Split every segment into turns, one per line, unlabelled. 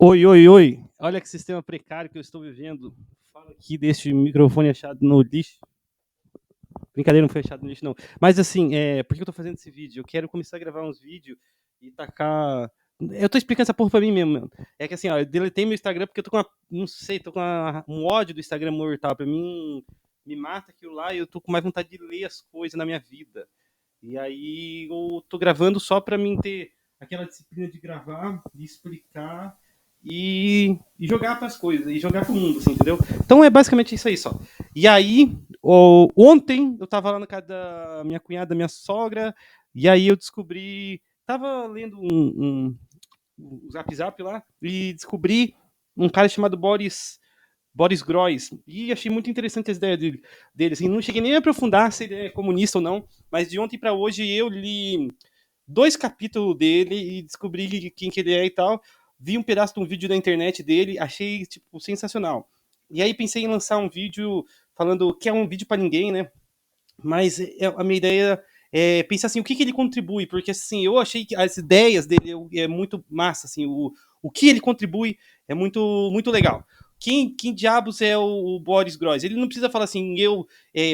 Oi, oi, oi. Olha que sistema precário que eu estou vivendo. Falo aqui deste microfone achado no lixo. Brincadeira, não foi achado no lixo, não. Mas assim, por que eu tô fazendo esse vídeo? Eu quero começar a gravar uns vídeos e tacar. Eu tô explicando essa porra pra mim mesmo, mano. É que assim, ó, eu deletei meu Instagram porque eu tô com uma. Não sei, tô com um ódio do Instagram mortal. Pra mim, me mata aquilo lá e eu tô com mais vontade de ler as coisas na minha vida. E aí eu tô gravando só pra mim ter aquela disciplina de gravar, de explicar e jogar para as coisas, e jogar pro mundo, assim, entendeu? Então é basicamente isso aí só. E aí, ontem eu tava lá na casa da minha cunhada, da minha sogra, e aí eu descobri. Tava lendo um Zap Zap lá e descobri um cara chamado Boris Groys. E achei muito interessante as ideias dele. Assim, não cheguei nem a aprofundar se ele é comunista ou não, mas de ontem para hoje eu li dois capítulos dele e descobri quem que ele é e tal. Vi um pedaço de um vídeo da internet dele, achei tipo sensacional. E aí pensei em lançar um vídeo falando que é um vídeo para ninguém, né? Mas a minha ideia é pensar assim, o que ele contribui, porque assim, eu achei que as ideias dele é muito massa, assim, o que ele contribui é muito legal. Quem diabos é o Boris Groys? Ele não precisa falar assim,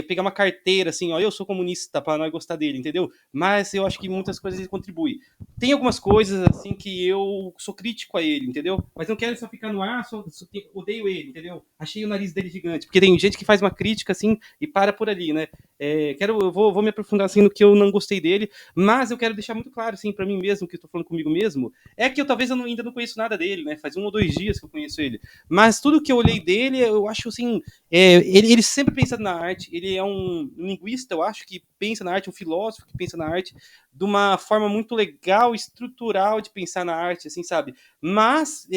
pegar uma carteira assim, ó, eu sou comunista para nós gostar dele, entendeu? Mas eu acho que muitas coisas ele contribui. Tem algumas coisas assim que eu sou crítico a ele, entendeu? Mas não quero só ficar no ar, odeio ele, entendeu? Achei o nariz dele gigante, porque tem gente que faz uma crítica assim e para por ali, né? Eu vou me aprofundar assim no que eu não gostei dele, mas eu quero deixar muito claro assim para mim mesmo, que eu tô falando comigo mesmo, é que ainda não conheço nada dele, né? Faz 1 ou 2 dias que eu conheço ele, mas tudo que eu olhei dele, eu acho assim, ele sempre pensa na arte, ele é um linguista, eu acho, que pensa na arte, um filósofo que pensa na arte de uma forma muito legal, estrutural de pensar na arte, assim, sabe? Mas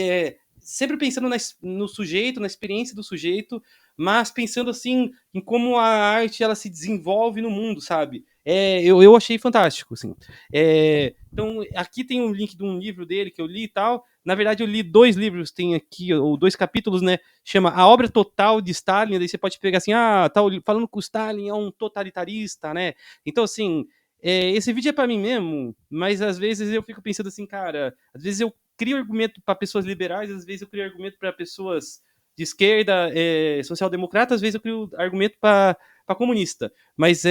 sempre pensando no sujeito, na experiência do sujeito, mas pensando assim em como a arte ela se desenvolve no mundo, sabe? Eu achei fantástico, assim. Então, aqui tem um link de um livro dele que eu li e tal. Na verdade, eu li 2 livros, tem aqui, ou 2 capítulos, né? Chama A Obra Total de Stalin. Daí você pode pegar assim, tá falando que o Stalin é um totalitarista, né? Então, assim, esse vídeo é para mim mesmo, mas às vezes eu fico pensando assim, cara, às vezes eu crio argumento para pessoas liberais, às vezes eu crio argumento para pessoas de esquerda, social-democrata, às vezes eu crio argumento para comunista, mas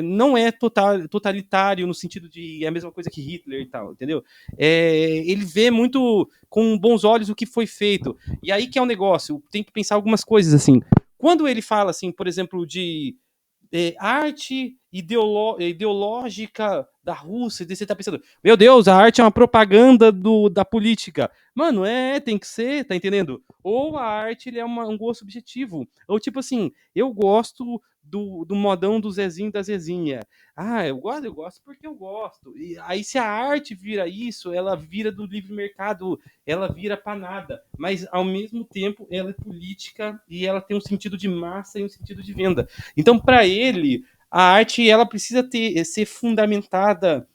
não é totalitário no sentido de é a mesma coisa que Hitler e tal, entendeu? Ele vê muito com bons olhos o que foi feito, e aí que é o negócio, tem que pensar algumas coisas assim. Quando ele fala assim, por exemplo, de arte ideológica da Rússia, e você tá pensando, meu Deus, a arte é uma propaganda da política. Mano, tem que ser, tá entendendo? Ou a arte ele é um gosto objetivo. Ou tipo assim, eu gosto do modão do Zezinho da Zezinha. Eu gosto porque eu gosto. E aí, se a arte vira isso, ela vira do livre mercado, ela vira pra nada. Mas ao mesmo tempo, ela é política e ela tem um sentido de massa e um sentido de venda. Então, para ele, a arte ela precisa ser fundamentada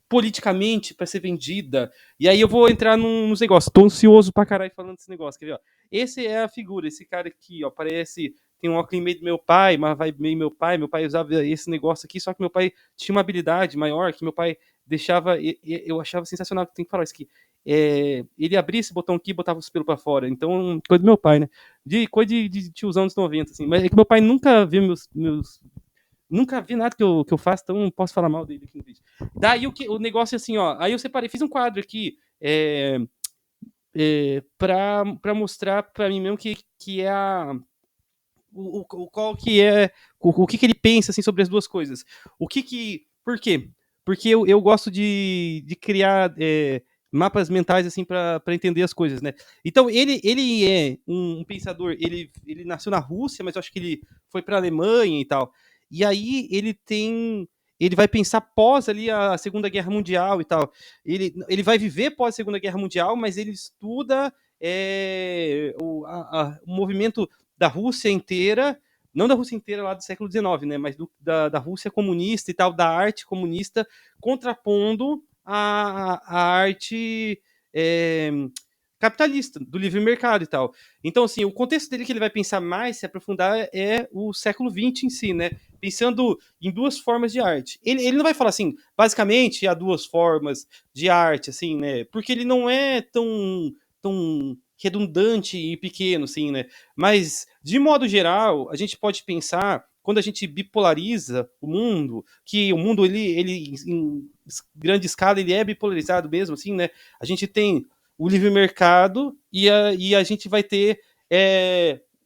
politicamente para ser vendida. E aí eu vou entrar nos negócios. Tô ansioso pra caralho falando desse negócio. Quer ver, ó? Esse é a figura, esse cara aqui, ó. Parece. Tem um óculos meio do meu pai, mas vai meio meu pai. Meu pai usava esse negócio aqui, só que meu pai tinha uma habilidade maior que meu pai deixava. Eu achava sensacional que tem que falar isso aqui. Ele abria esse botão aqui e botava os pelos pra fora. Então, coisa do meu pai, né? Coisa de tiozão dos 90, assim. Mas é que meu pai nunca viu meus nunca vi nada que eu faço, então não posso falar mal dele aqui no vídeo. Daí o negócio é assim, ó. Aí eu separei, fiz um quadro aqui para mostrar para mim mesmo que é qual que é o que ele pensa assim sobre as duas coisas. Por quê? Porque eu gosto de criar mapas mentais assim para entender as coisas, né? Então ele é um pensador, ele nasceu na Rússia, mas eu acho que ele foi para a Alemanha e tal. E aí ele vai pensar pós ali a Segunda Guerra Mundial e tal. Ele vai viver pós a Segunda Guerra Mundial, mas ele estuda o movimento da Rússia inteira, não da Rússia inteira lá do século XIX, né, mas da Rússia comunista e tal, da arte comunista, contrapondo a arte capitalista, do livre mercado e tal. Então, assim, o contexto dele que ele vai pensar mais, se aprofundar, é o século XX em si, né? Pensando em 2 formas de arte. Ele não vai falar assim, basicamente, há 2 formas de arte, assim, né? Porque ele não é tão tão redundante e pequeno, assim, né? Mas, de modo geral, a gente pode pensar, quando a gente bipolariza o mundo, que o mundo, ele em grande escala, ele é bipolarizado mesmo, assim, né? A gente tem o livre mercado e a gente vai ter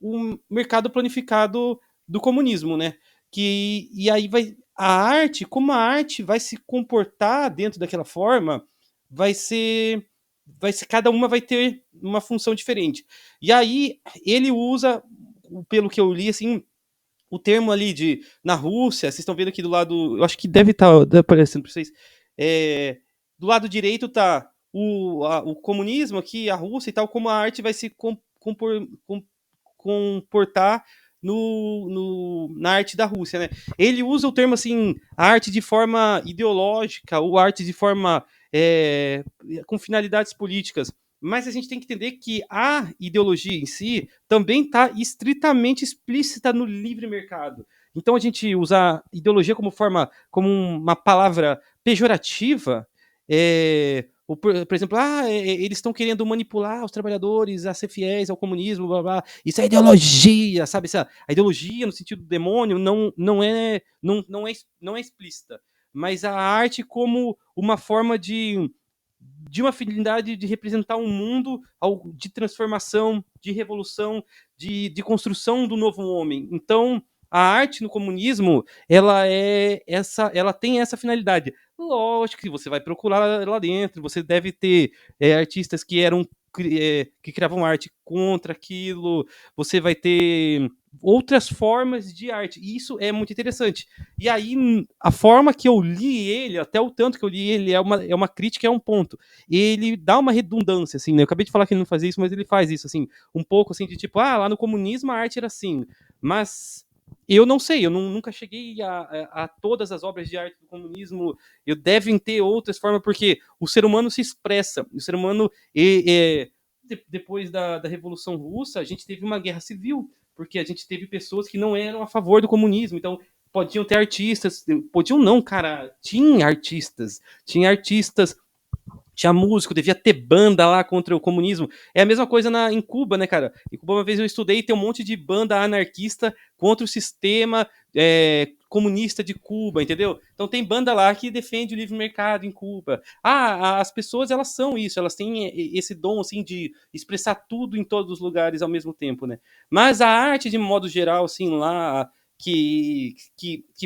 um mercado planificado do comunismo, né? E aí vai a arte, como a arte vai se comportar dentro daquela forma, vai ser cada uma vai ter uma função diferente. E aí ele usa, pelo que eu li, assim, o termo ali de na Rússia, vocês estão vendo aqui do lado, eu acho que deve estar aparecendo para vocês, do lado direito tá o comunismo aqui, a Rússia e tal, como a arte vai se comportar na arte da Rússia, né? Ele usa o termo assim, arte de forma ideológica ou arte de forma com finalidades políticas. Mas a gente tem que entender que a ideologia em si também está estritamente explícita no livre mercado. Então a gente usar ideologia como uma palavra pejorativa, por exemplo, eles estão querendo manipular os trabalhadores a ser fiéis ao comunismo, blá, blá. Isso é ideologia, sabe? A ideologia no sentido do demônio não é explícita, mas a arte como uma forma de uma afinidade de representar um mundo de transformação, de revolução, de construção do novo homem. Então, a arte no comunismo, ela tem essa finalidade. Lógico que você vai procurar lá dentro, você deve ter artistas que criavam arte contra aquilo, você vai ter outras formas de arte. E isso é muito interessante. E aí, a forma que eu li ele, até o tanto que eu li ele, é uma crítica, é um ponto. Ele dá uma redundância, assim, né? Eu acabei de falar que ele não fazia isso, mas ele faz isso, assim, um pouco assim, de tipo, lá no comunismo a arte era assim. Mas eu não sei, eu nunca cheguei a todas as obras de arte do comunismo. Eu devem ter outras formas, porque o ser humano se expressa. O ser humano, depois da Revolução Russa, a gente teve uma guerra civil, porque a gente teve pessoas que não eram a favor do comunismo. Então, podiam ter artistas, podiam não, cara, tinha artistas, tinha músico, devia ter banda lá contra o comunismo. É a mesma coisa em Cuba, né, cara? Em Cuba, uma vez eu estudei, tem um monte de banda anarquista contra o sistema comunista de Cuba, entendeu? Então tem banda lá que defende o livre mercado em Cuba. As pessoas, elas são isso, elas têm esse dom, assim, de expressar tudo em todos os lugares ao mesmo tempo, né? Mas a arte, de modo geral, assim, lá, que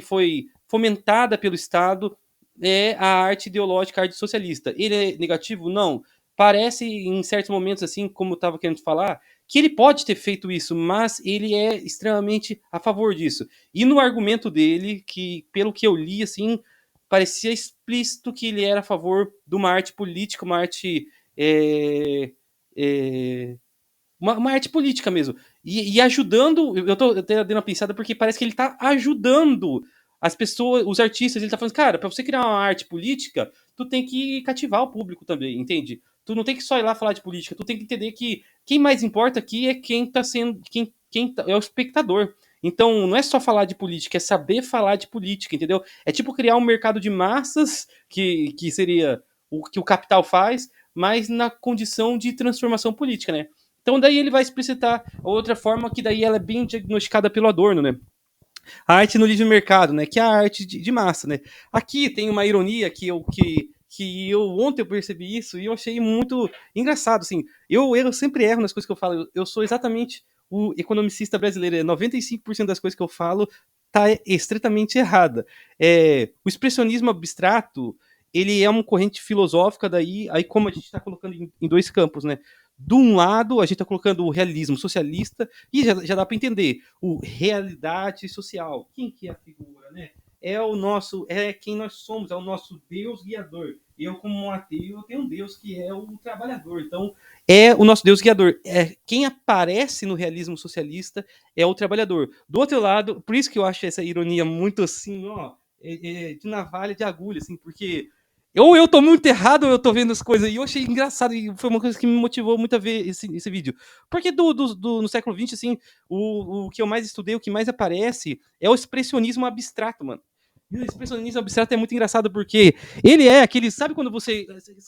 foi fomentada pelo Estado, é a arte ideológica, a arte socialista. Ele é negativo? Não. Parece, em certos momentos, assim, como eu estava querendo falar, que ele pode ter feito isso, mas ele é extremamente a favor disso. E no argumento dele, que pelo que eu li, assim, parecia explícito que ele era a favor de uma arte política, uma arte. Uma arte política mesmo. E ajudando. Eu tô até dando uma pensada porque parece que ele tá ajudando as pessoas, os artistas. Ele tá falando, cara, pra você criar uma arte política, tu tem que cativar o público também, entende? Tu não tem que só ir lá falar de política, tu tem que entender que quem mais importa aqui é quem tá sendo. É o espectador. Então, não é só falar de política, é saber falar de política, entendeu? É tipo criar um mercado de massas, que seria o que o capital faz, mas na condição de transformação política, né? Então daí ele vai explicitar outra forma que daí ela é bem diagnosticada pelo Adorno, né? A arte no livre mercado, né? Que é a arte de massa, né? Aqui tem uma ironia que eu ontem eu percebi isso e eu achei muito engraçado, assim. Eu sempre erro nas coisas que eu falo. Eu sou exatamente o economicista brasileiro. 95% das coisas que eu falo tá estritamente errada. O expressionismo abstrato, ele é uma corrente filosófica daí, aí como a gente está colocando em dois campos, né? De um lado, a gente está colocando o realismo socialista, e já dá para entender o realidade social. Quem que é a figura, né? É quem nós somos, é o nosso Deus guiador. Eu, como um ateu, eu tenho um Deus que é o trabalhador. Então, é o nosso Deus guiador. Quem aparece no realismo socialista é o trabalhador. Do outro lado, por isso que eu acho essa ironia muito assim, ó, de navalha de agulha, assim, porque ou eu tô muito errado ou eu tô vendo as coisas. E eu achei engraçado. E foi uma coisa que me motivou muito a ver esse vídeo. Porque no século XX, assim, o que eu mais estudei, o que mais aparece é o expressionismo abstrato, mano. E o expressionismo abstrato é muito engraçado porque ele é aquele. Sabe quando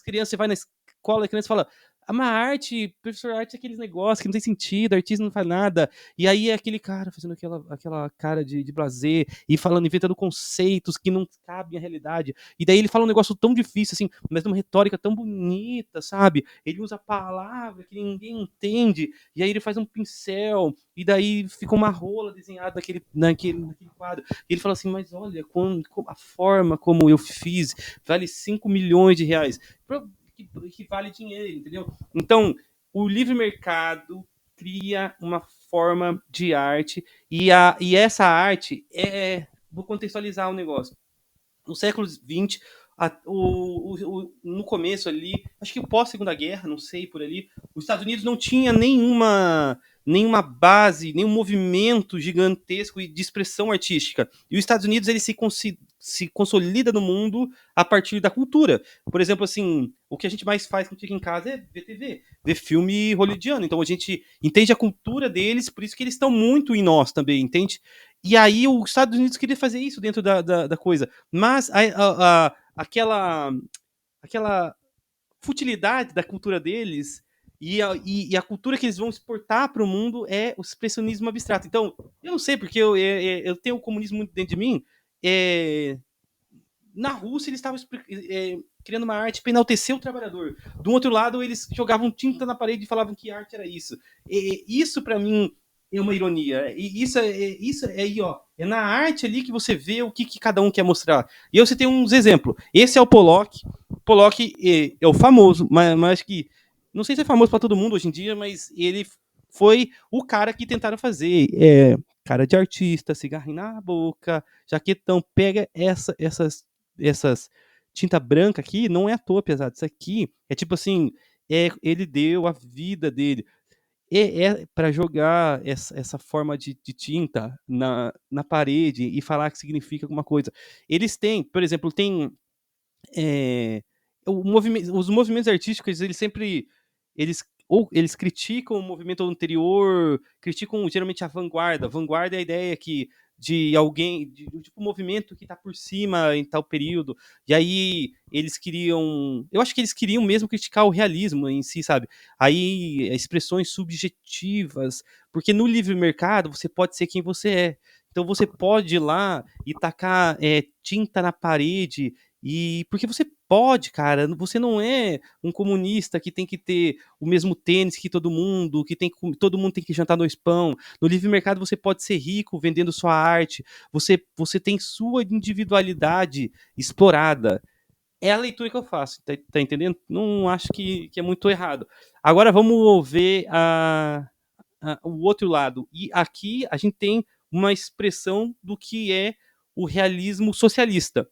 criança, você vai na escola e a criança fala. uma arte, professor, arte é aqueles negócios que não tem sentido, artista não faz nada. E aí é aquele cara fazendo aquela cara de blasé e falando, inventando conceitos que não cabem à realidade. E daí ele fala um negócio tão difícil, assim, mas numa retórica tão bonita, sabe? Ele usa palavras que ninguém entende, e aí ele faz um pincel, e daí fica uma rola desenhada naquele quadro. E ele fala assim, mas olha, a forma como eu fiz vale 5 milhões de reais. Que vale dinheiro, entendeu? Então, o livre mercado cria uma forma de arte e essa arte vou contextualizar o negócio. No século XX, no começo ali, acho que pós Segunda Guerra, não sei por ali, os Estados Unidos não tinha nenhuma base, nenhum movimento gigantesco de expressão artística. E os Estados Unidos ele se consolida no mundo a partir da cultura. Por exemplo, assim, o que a gente mais faz quando fica em casa é ver TV, ver filme hollywoodiano. Então a gente entende a cultura deles, por isso que eles estão muito em nós também, entende? E aí os Estados Unidos queria fazer isso dentro da coisa. Mas aquela futilidade da cultura deles e a cultura que eles vão exportar para o mundo é o expressionismo abstrato. Então, eu não sei, porque eu tenho o comunismo muito dentro de mim. Na Rússia, eles estavam criando uma arte para enaltecer o trabalhador. Do outro lado, eles jogavam tinta na parede e falavam que arte era isso. Isso, para mim, é uma ironia. E isso é aí, ó. É na arte ali que você vê o que cada um quer mostrar. E eu citei uns exemplos. Esse é o Pollock. Pollock é o famoso, mas acho que. Não sei se é famoso para todo mundo hoje em dia, mas ele foi o cara que tentaram fazer. Cara de artista, cigarrinho na boca, jaquetão, pega essas tinta branca aqui, não é à toa, pesado. Isso aqui é tipo assim, ele deu a vida dele. Para jogar essa forma de tinta na parede e falar que significa alguma coisa. Eles têm, por exemplo, é, os movimentos artísticos, eles sempre eles criticam o movimento anterior, criticam geralmente a vanguarda. Vanguarda é a ideia que de alguém, tipo um movimento que está por cima em tal período. E aí eu acho que eles queriam mesmo criticar o realismo em si, sabe? Aí expressões subjetivas, porque no livre mercado você pode ser quem você é. Então você pode ir lá e tacar tinta na parede e porque você pode, cara, você não é um comunista que tem que ter o mesmo tênis que todo mundo, todo mundo tem que jantar no pão. No livre mercado você pode ser rico vendendo sua arte. Você tem sua individualidade explorada. É a leitura que eu faço, tá entendendo? Não acho que é muito errado. Agora vamos ver o outro lado. E aqui a gente tem uma expressão do que é o realismo socialista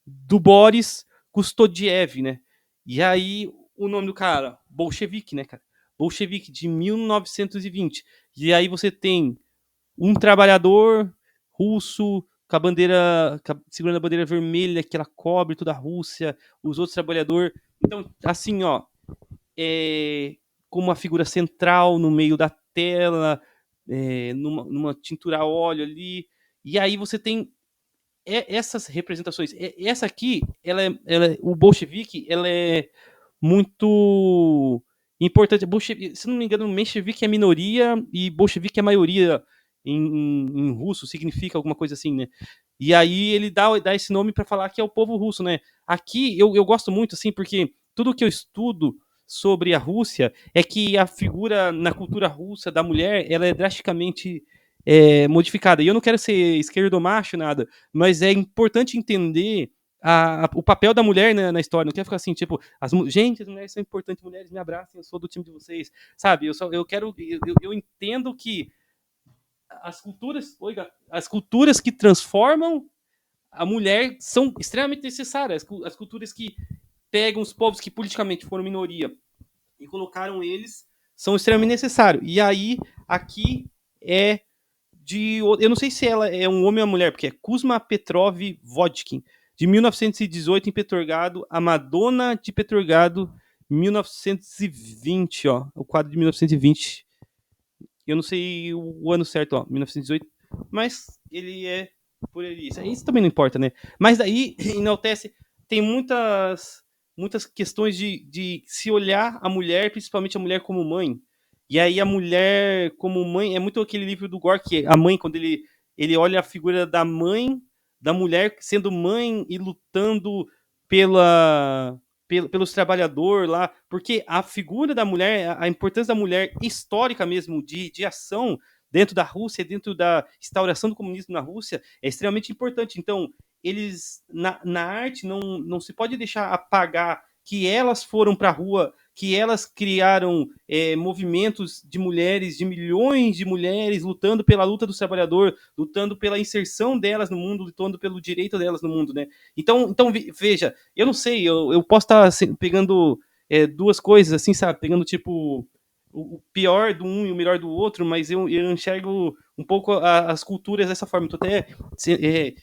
do Boris Kustodiev, né? E aí, o nome do cara, Bolchevique, né, cara? Bolchevique, de 1920. E aí você tem um trabalhador russo com a bandeira, segurando a bandeira vermelha, que ela cobre toda a Rússia, os outros trabalhadores. Então, assim, ó, como uma figura central no meio da tela, numa tintura a óleo ali. E aí você tem essas representações. Essa aqui, o bolchevique, ela é muito importante. Se não me engano, menchevique é minoria e bolchevique é maioria em russo, significa alguma coisa assim, né? E aí ele dá esse nome para falar que é o povo russo, né? Aqui eu gosto muito, assim, porque tudo que eu estudo sobre a Rússia é que a figura na cultura russa da mulher ela é drasticamente modificada. E eu não quero ser esquerdomacho, nada, mas é importante entender o papel da mulher na história. Não quero ficar assim, tipo, gente, as mulheres são importantes, mulheres me abracem, eu sou do time de vocês, sabe? Eu entendo que as culturas que transformam a mulher são extremamente necessárias. As culturas que pegam os povos que politicamente foram minoria e colocaram eles são extremamente necessários. E aí, aqui é eu não sei se ela é um homem ou uma mulher, porque é Kuzma Petrov Vodkin, de 1918 em Petrogrado, a Madonna de Petrogrado, 1920, ó, o quadro de 1920. Eu não sei o ano certo, ó, 1918, mas ele é por ali. Isso também não importa, né? Mas daí enaltece, tem muitas muitas questões de se olhar a mulher, principalmente a mulher como mãe. E aí a mulher como mãe, é muito aquele livro do Gore, que a mãe, quando ele olha a figura da mãe, da mulher sendo mãe e lutando pelos trabalhadores lá, porque a figura da mulher, a importância da mulher histórica mesmo, de ação dentro da Rússia, dentro da instauração do comunismo na Rússia, é extremamente importante. Então, eles, na arte, não se pode deixar apagar que elas foram para a rua, que elas criaram movimentos de mulheres, de milhões de mulheres lutando pela luta do trabalhador, lutando pela inserção delas no mundo, lutando pelo direito delas no mundo, né? Então veja, eu não sei, eu posso estar assim, pegando duas coisas, assim, sabe? Pegando, tipo, o pior do um e o melhor do outro, mas eu enxergo um pouco as culturas dessa forma. Estou até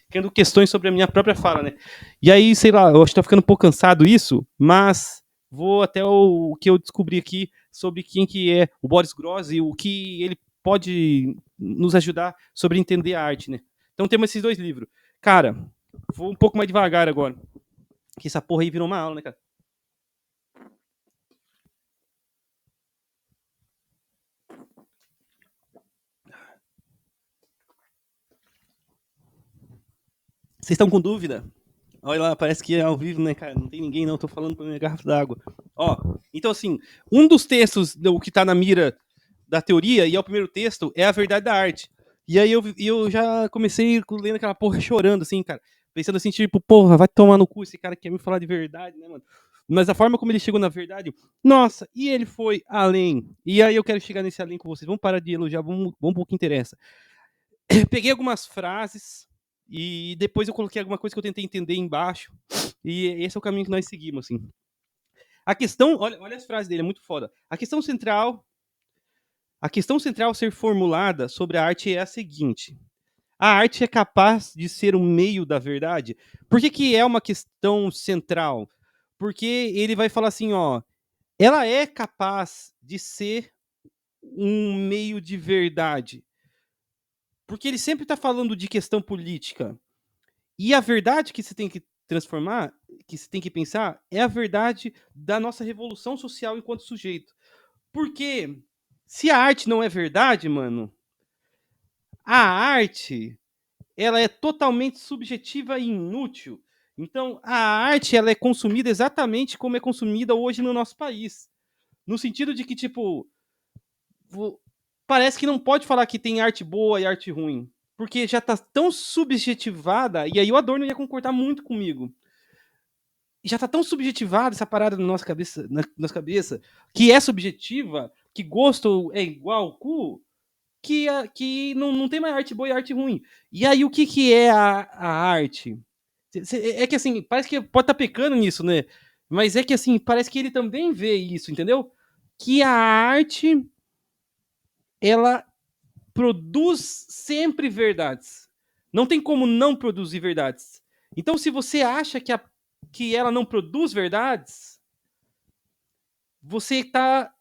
tendo questões sobre a minha própria fala, né? E aí, sei lá, eu acho que tá ficando um pouco cansado isso, mas vou até o que eu descobri aqui sobre quem que é o Boris Gross e o que ele pode nos ajudar sobre entender a arte, né? Então temos esses dois livros. Cara, vou um pouco mais devagar agora, que essa porra aí virou uma aula, né, cara? Vocês estão com dúvida? Olha lá, parece que é ao vivo, né, cara? Não tem ninguém, não. Tô falando com a minha garrafa d'água. Ó, então, assim, um dos textos do que tá na mira da teoria, e é o primeiro texto, é a verdade da arte. E aí eu já comecei lendo aquela porra chorando, assim, cara. Pensando assim, tipo, porra, vai tomar no cu esse cara que quer me falar de verdade, né, mano? Mas a forma como ele chegou na verdade, nossa, e ele foi além. E aí eu quero chegar nesse além com vocês. Vamos parar de elogiar, vamos pro que interessa. Peguei algumas frases e depois eu coloquei alguma coisa que eu tentei entender embaixo. E esse é o caminho que nós seguimos, assim. A questão, olha as frases dele, é muito foda. A questão central a ser formulada sobre a arte é a seguinte: a arte é capaz de ser um meio da verdade? Por que é uma questão central? Porque ele vai falar assim, ó, ela é capaz de ser um meio de verdade. Porque ele sempre está falando de questão política. E a verdade que você tem que transformar, que você tem que pensar, é a verdade da nossa revolução social enquanto sujeito. Porque se a arte não é verdade, mano, a arte ela é totalmente subjetiva e inútil. Então, a arte ela é consumida exatamente como é consumida hoje no nosso país. No sentido de que, tipo, parece que não pode falar que tem arte boa e arte ruim. Porque já tá tão subjetivada, e aí o Adorno ia concordar muito comigo. Já tá tão subjetivada essa parada na nossa cabeça, que é subjetiva, que gosto é igual cu, que não tem mais arte boa e arte ruim. E aí o que é a arte? É que assim, parece que pode estar pecando nisso, né? Mas é que assim, parece que ele também vê isso, entendeu? Que a arte, ela produz sempre verdades. Não tem como não produzir verdades. Então, se você acha que ela não produz verdades, você está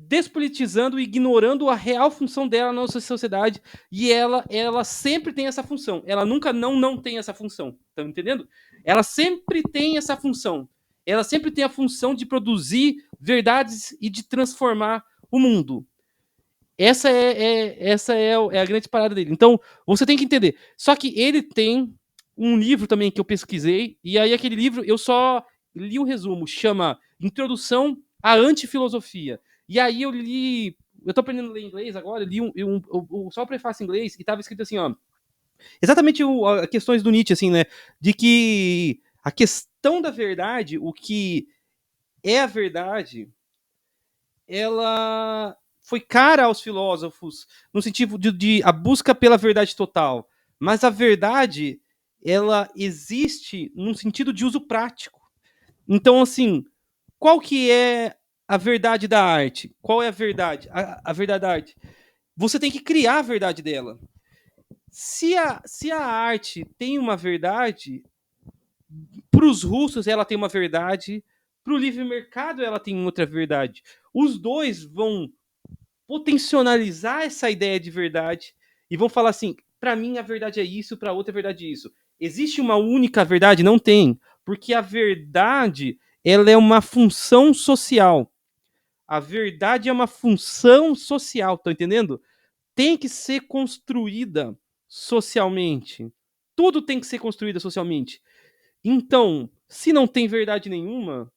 despolitizando e ignorando a real função dela na nossa sociedade. E ela sempre tem essa função. Ela nunca não tem essa função. Tá entendendo? Ela sempre tem essa função. Ela sempre tem a função de produzir verdades e de transformar o mundo. Essa é a grande parada dele. Então, você tem que entender. Só que ele tem um livro também que eu pesquisei, e aí aquele livro eu só li o resumo, chama Introdução à Antifilosofia. E aí eu li. Eu tô aprendendo a ler inglês agora, eu li só o prefácio em inglês, e tava escrito assim, ó. Exatamente as questões do Nietzsche, assim, né? De que a questão da verdade, o que é a verdade, ela foi cara aos filósofos no sentido de a busca pela verdade total, mas a verdade ela existe num sentido de uso prático. Então, assim, qual que é a verdade da arte? Qual é a verdade? A verdade da arte. Você tem que criar a verdade dela. Se a arte tem uma verdade, para os russos ela tem uma verdade, para o livre mercado ela tem outra verdade. Os dois vão potencializar essa ideia de verdade e vão falar assim: para mim a verdade é isso, para outra a verdade é isso. Existe uma única verdade? Não tem. Porque a verdade, ela é uma função social. A verdade é uma função social, tá entendendo? Tem que ser construída socialmente. Tudo tem que ser construído socialmente. Então, se não tem verdade nenhuma,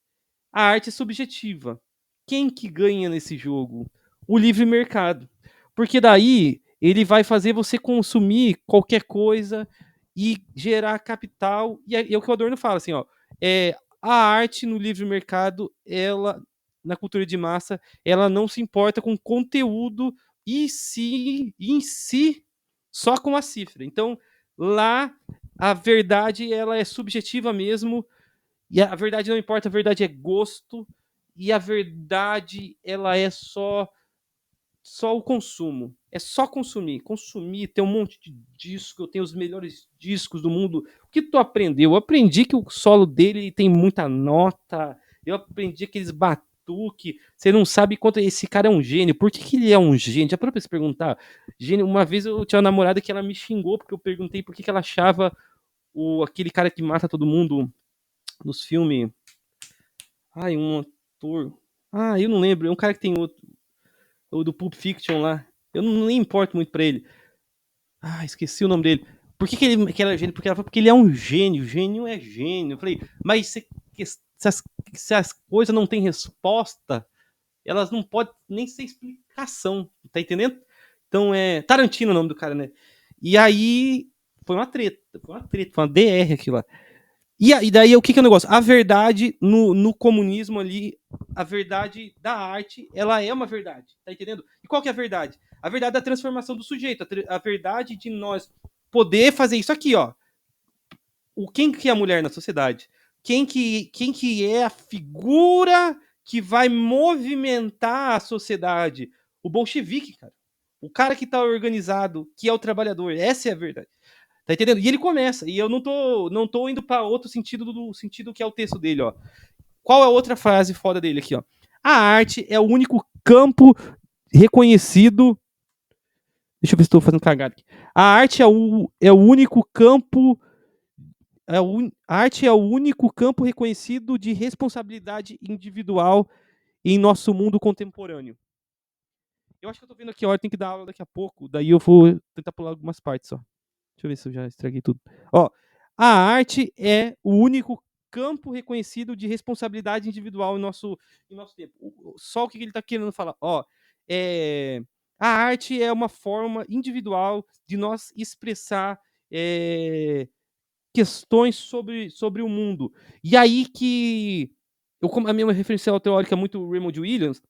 a arte é subjetiva. Quem que ganha nesse jogo? O livre mercado. Porque daí ele vai fazer você consumir qualquer coisa e gerar capital. E é o que o Adorno fala assim, ó, a arte no livre mercado, ela na cultura de massa, ela não se importa com conteúdo em si só com a cifra. Então, lá a verdade ela é subjetiva mesmo, e a verdade não importa, a verdade é gosto, e a verdade ela é só o consumo. É só consumir. Consumir, tem um monte de disco, eu tenho os melhores discos do mundo. O que tu aprendeu? Eu aprendi que o solo dele tem muita nota. Eu aprendi aqueles batuque. Você não sabe quanto esse cara é um gênio. Por que ele é um gênio? Já parou pra se perguntar? Gênio, uma vez eu tinha uma namorada que ela me xingou porque eu perguntei por que ela achava aquele cara que mata todo mundo nos filmes. Ai, um ator. Ah, eu não lembro. É um cara que tem outro. O do Pulp Fiction lá. Eu não nem importo muito pra ele. Ah, esqueci o nome dele. Por que ele é gênio? Porque ela falou porque ele é um gênio. Gênio é gênio. Eu falei, mas se as coisas não têm resposta, elas não podem nem ser explicação. Tá entendendo? Então é. Tarantino é o nome do cara, né? E aí. Foi uma DR aquilo lá. E daí o que é o negócio? A verdade no comunismo ali, a verdade da arte, ela é uma verdade, tá entendendo? E qual que é a verdade? A verdade da transformação do sujeito, a verdade de nós poder fazer isso aqui, ó. Quem que é a mulher na sociedade? Quem que é a figura que vai movimentar a sociedade? O bolchevique, cara. O cara que tá organizado, que é o trabalhador. Essa é a verdade. Tá entendendo? E ele começa, e eu não tô indo para outro sentido do sentido que é o texto dele, ó. Qual é a outra frase foda dele aqui, ó? A arte é o único campo reconhecido. Deixa eu ver se estou fazendo cagada aqui. A arte é o único campo. A arte é o único campo reconhecido de responsabilidade individual em nosso mundo contemporâneo. Eu acho que eu tô vendo aqui a hora, tem que dar aula daqui a pouco, daí eu vou tentar pular algumas partes só. Deixa eu ver se eu já estraguei tudo. Ó, a arte é o único campo reconhecido de responsabilidade individual em nosso tempo. Só o que ele está querendo falar? Ó, a arte é uma forma individual de nós expressar questões sobre o mundo. E aí que a minha referencial teórica é muito o Raymond Williams.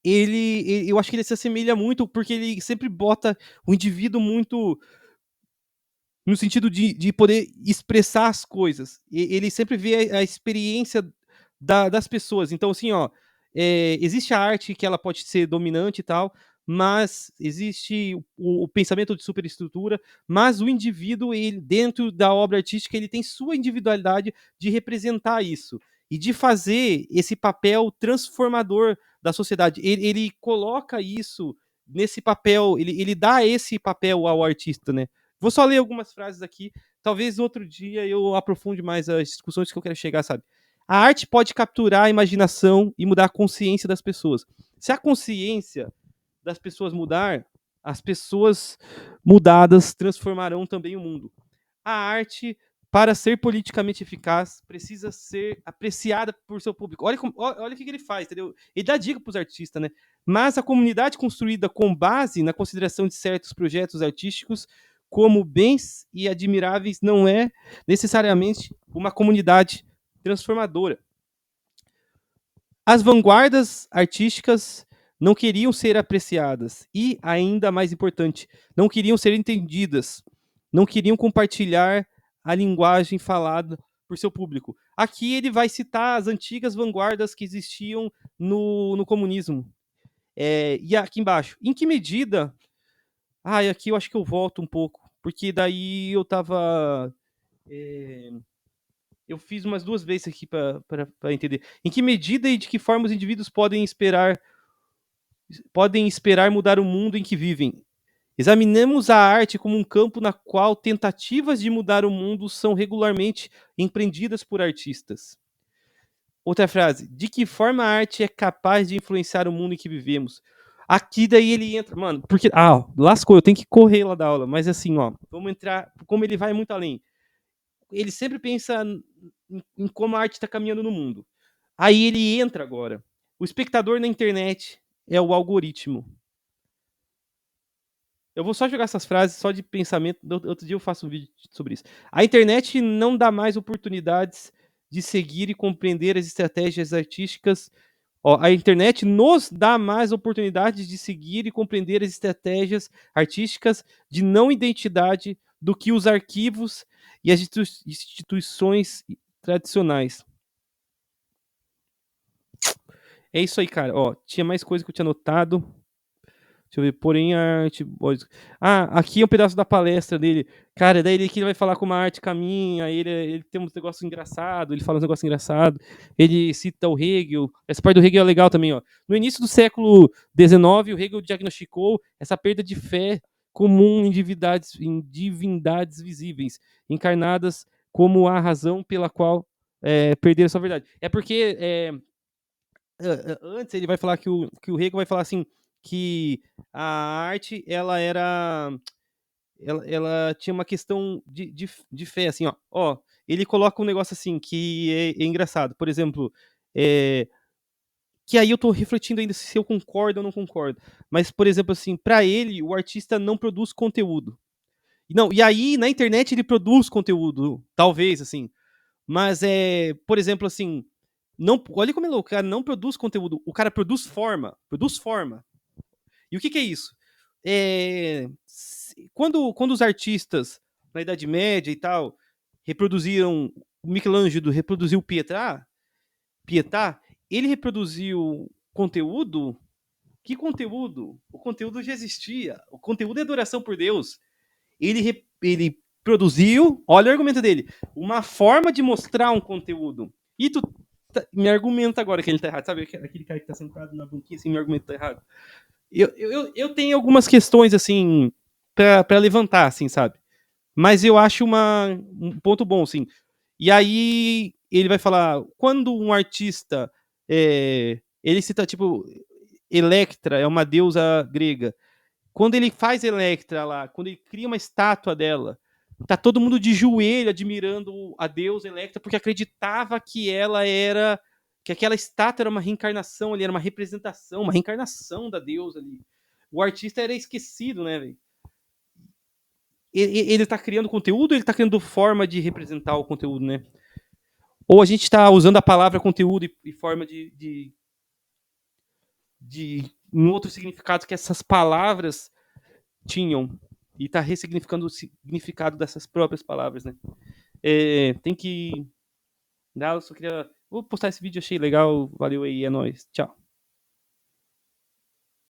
Eu acho que ele se assemelha muito porque ele sempre bota o indivíduo muito no sentido de poder expressar as coisas. Ele sempre vê a experiência das pessoas. Então, assim, ó, existe a arte que ela pode ser dominante e tal, mas existe o pensamento de superestrutura, mas o indivíduo, ele, dentro da obra artística, ele tem sua individualidade de representar isso e de fazer esse papel transformador da sociedade. Ele coloca isso nesse papel, ele dá esse papel ao artista, né? Vou só ler algumas frases aqui. Talvez outro dia eu aprofunde mais as discussões que eu quero chegar, sabe? A arte pode capturar a imaginação e mudar a consciência das pessoas. Se a consciência das pessoas mudar, as pessoas mudadas transformarão também o mundo. A arte, para ser politicamente eficaz, precisa ser apreciada por seu público. Olha o que ele faz, entendeu? Ele dá dica para os artistas, né? Mas a comunidade construída com base na consideração de certos projetos artísticos como bens e admiráveis não é necessariamente uma comunidade transformadora. As vanguardas artísticas não queriam ser apreciadas e, ainda mais importante, não queriam ser entendidas, não queriam compartilhar a linguagem falada por seu público. Aqui ele vai citar as antigas vanguardas que existiam no comunismo. E aqui embaixo, em que medida... aqui eu acho que eu volto um pouco, porque daí eu tava... eu fiz umas 2 vezes aqui para entender. Em que medida e de que forma os indivíduos podem esperar mudar o mundo em que vivem? Examinemos a arte como um campo na qual tentativas de mudar o mundo são regularmente empreendidas por artistas. Outra frase. De que forma a arte é capaz de influenciar o mundo em que vivemos? Aqui daí ele entra, mano, porque lascou, eu tenho que correr lá da aula, mas assim, ó, vamos entrar, como ele vai muito além. Ele sempre pensa em como a arte está caminhando no mundo. Aí ele entra agora. O espectador na internet é o algoritmo. Eu vou só jogar essas frases só de pensamento. Outro dia eu faço um vídeo sobre isso. A internet não dá mais oportunidades de seguir e compreender as estratégias artísticas. Ó, a internet nos dá mais oportunidades de seguir e compreender as estratégias artísticas de não identidade do que os arquivos e as instituições tradicionais. É isso aí, cara. Ó, tinha mais coisa que eu tinha notado. Deixa eu ver, porém a arte. Aqui é um pedaço da palestra dele. Cara, daí ele vai falar como a arte caminha, ele tem uns negócios engraçados, ele fala uns negócios engraçados, ele cita o Hegel. Essa parte do Hegel é legal também, ó. No início do século XIX, o Hegel diagnosticou essa perda de fé comum em divindades visíveis, encarnadas como a razão pela qual perderam sua verdade. É porque antes ele vai falar que o Hegel vai falar assim que a arte ela tinha uma questão de fé assim, ó, ele coloca um negócio assim que é engraçado, por exemplo, que aí eu tô refletindo ainda se eu concordo ou não concordo, mas por exemplo assim, para ele o artista não produz conteúdo, não, e aí na internet ele produz conteúdo, talvez assim, mas por exemplo assim, não, olha como é louco, o cara não produz conteúdo, o cara produz forma. E o que é isso? Quando os artistas na Idade Média e tal reproduziram o Michelangelo, reproduziu Pietà, ele reproduziu conteúdo. Que conteúdo? O conteúdo já existia. O conteúdo é adoração por Deus. Ele produziu, olha o argumento dele, uma forma de mostrar um conteúdo. E tu me argumenta agora que ele tá errado. Sabe aquele cara que tá sentado na banquinha assim, me argumenta tá errado. Eu tenho algumas questões, assim, pra levantar, assim, sabe? Mas eu acho um ponto bom, assim. E aí ele vai falar, quando um artista, ele cita, tipo, Electra, é uma deusa grega. Quando ele faz Electra lá, quando ele cria uma estátua dela, tá todo mundo de joelho admirando a deusa Electra, porque acreditava que ela era, que aquela estátua era uma reencarnação ali, era uma representação, uma reencarnação da deusa ali. O artista era esquecido, né, velho? Ele tá criando conteúdo, ele tá criando forma de representar o conteúdo, né? Ou a gente tá usando a palavra conteúdo e forma de um outro significado que essas palavras tinham e tá ressignificando o significado dessas próprias palavras, né? Tem que. Eu só queria. Vou postar esse vídeo, achei legal. Valeu aí, é nóis. Tchau.